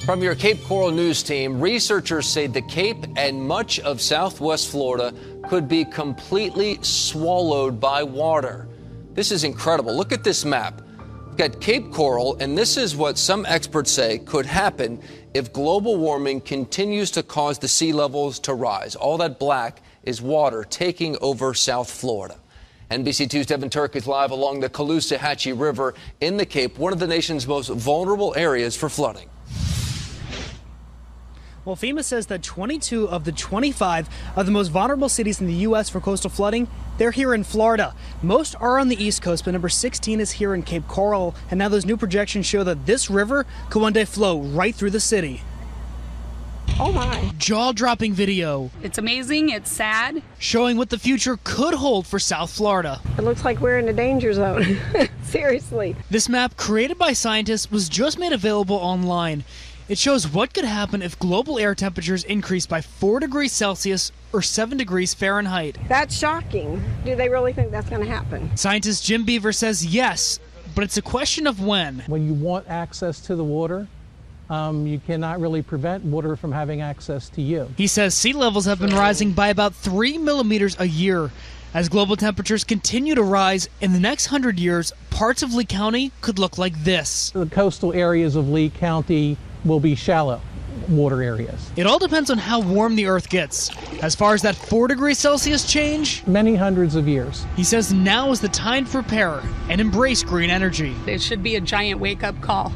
From your Cape Coral News team, researchers say the Cape and much of southwest Florida could be completely swallowed by water. This is incredible. Look at this map. We've got Cape Coral, and this is what some experts say could happen if global warming continues to cause the sea levels to rise. All that black is water taking over South Florida. NBC2's Devin Turk is live along the Caloosahatchee River in the Cape, one of the nation's most vulnerable areas for flooding. Well, FEMA says that 22 of the 25 of the most vulnerable cities in the U.S. for coastal flooding, they're here in Florida. Most are on the East Coast, but number 16 is here in Cape Coral. And now those new projections show that this river could one day flow right through the city. Oh my. Jaw-dropping video. It's amazing, it's sad. Showing what the future could hold for South Florida. It looks like we're in the danger zone. Seriously. This map, created by scientists, was just made available online. It shows what could happen if global air temperatures increase by 4 degrees Celsius or 7 degrees Fahrenheit. That's shocking. Do they really think that's going to happen? Scientist Jim Beaver says yes, but it's a question of when. When you want access to the water, you cannot really prevent water from having access to you. He says sea levels have been rising by about 3 millimeters a year. As global temperatures continue to rise, in the next 100 years, parts of Lee County could look like this. The coastal areas of Lee County will be shallow water areas. It all depends on how warm the Earth gets. As far as that 4 degrees Celsius change, many hundreds of years. He says now is the time to prepare and embrace green energy. It should be a giant wake-up call.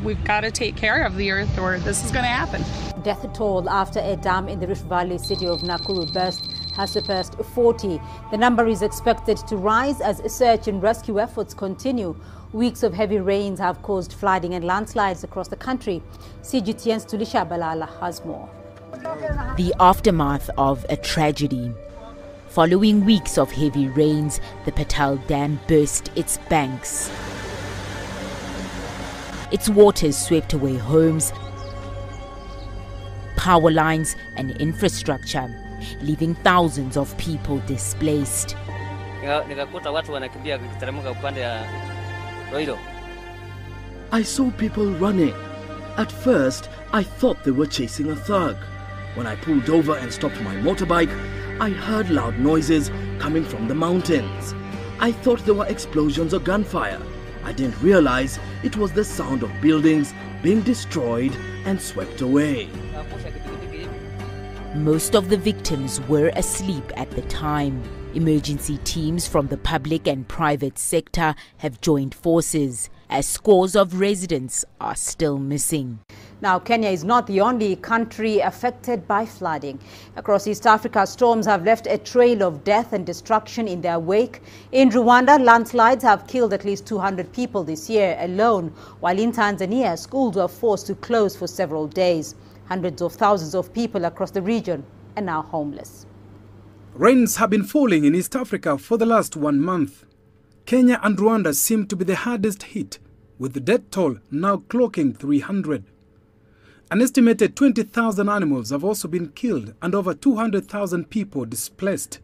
We've got to take care of the Earth or this is going to happen. Death toll after a dam in the Rift Valley city of Nakuru burst has surpassed 40. The number is expected to rise as search and rescue efforts continue. Weeks of heavy rains have caused flooding and landslides across the country. CGTN's Tulisha Balala has more. The aftermath of a tragedy. Following weeks of heavy rains, the Patal Dam burst its banks. Its waters swept away homes, power lines and infrastructure, leaving thousands of people displaced. I saw people running. At first, I thought they were chasing a thug. When I pulled over and stopped my motorbike, I heard loud noises coming from the mountains. I thought there were explosions or gunfire. I didn't realize it was the sound of buildings being destroyed and swept away. Most of the victims were asleep at the time. Emergency teams from the public and private sector have joined forces, as scores of residents are still missing. Now, Kenya is not the only country affected by flooding. Across East Africa, storms have left a trail of death and destruction in their wake. In Rwanda, landslides have killed at least 200 people this year alone, while in Tanzania, schools were forced to close for several days. Hundreds of thousands of people across the region are now homeless. Rains have been falling in East Africa for the last 1 month. Kenya and Rwanda seem to be the hardest hit, with the death toll now clocking 300. An estimated 20,000 animals have also been killed and over 200,000 people displaced.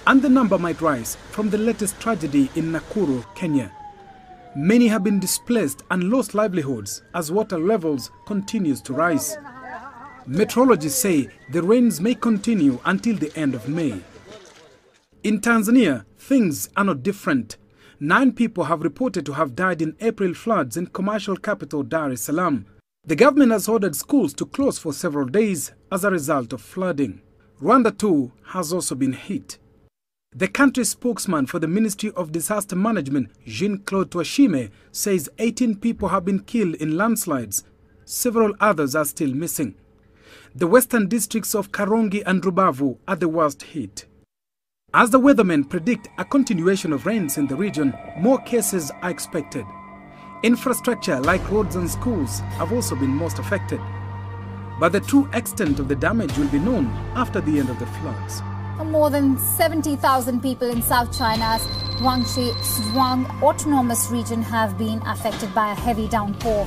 And the number might rise from the latest tragedy in Nakuru, Kenya. Many have been displaced and lost livelihoods as water levels continues to rise. Meteorologists say the rains may continue until the end of May. In Tanzania, things are not different. 9 people have reported to have died in April floods in commercial capital Dar es Salaam. The government has ordered schools to close for several days as a result of flooding. Rwanda too has also been hit. The country's spokesman for the Ministry of Disaster Management, Jean-Claude Twashime, says 18 people have been killed in landslides. Several others are still missing. The western districts of Karongi and Rubavu are the worst hit. As the weathermen predict a continuation of rains in the region, more cases are expected. Infrastructure like roads and schools have also been most affected. But the true extent of the damage will be known after the end of the floods. More than 70,000 people in South China's Guangxi Zhuang Autonomous Region have been affected by a heavy downpour.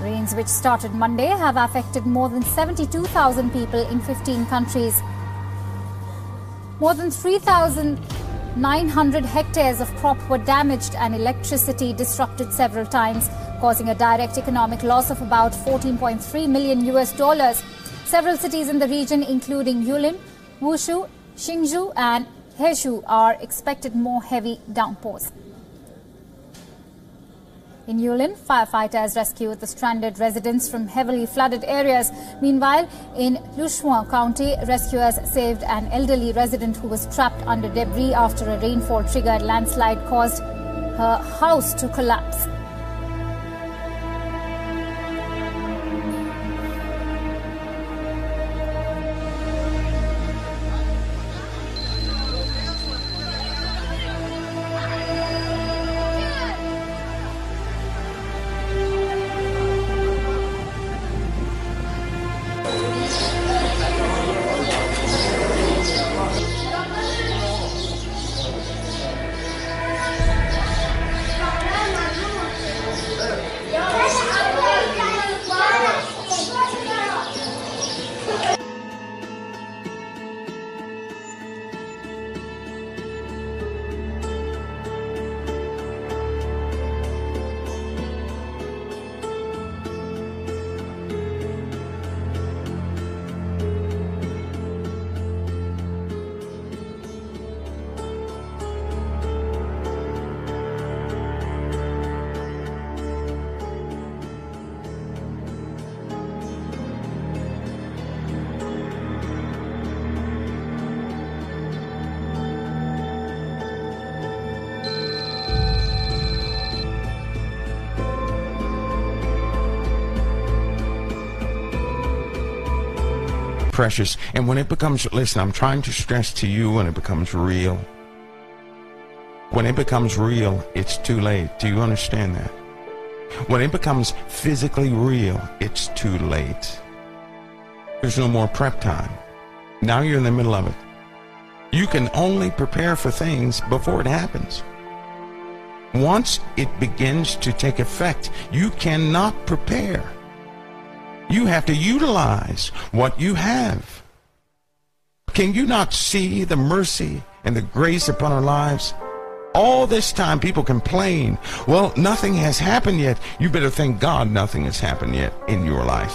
Rains which started Monday have affected more than 72,000 people in 15 countries. More than 3,900 hectares of crop were damaged and electricity disrupted several times. causing a direct economic loss of about $14.3 million. Several cities in the region, including Yulin, Wushu, Hsinchu and Hezhou, are expected more heavy downpours. In Yulin, firefighters rescued the stranded residents from heavily flooded areas. Meanwhile, in Lushuan County, rescuers saved an elderly resident who was trapped under debris after a rainfall-triggered landslide caused her house to collapse. Precious. And when it becomes, listen, I'm trying to stress to you, when it becomes real. When it becomes real, it's too late. Do you understand that? When it becomes physically real, it's too late. There's no more prep time. Now you're in the middle of it. You can only prepare for things before it happens. Once it begins to take effect, you cannot prepare. You have to utilize what you have. Can you not see the mercy and the grace upon our lives? All this time people complain, well, nothing has happened yet. You better thank God nothing has happened yet in your life.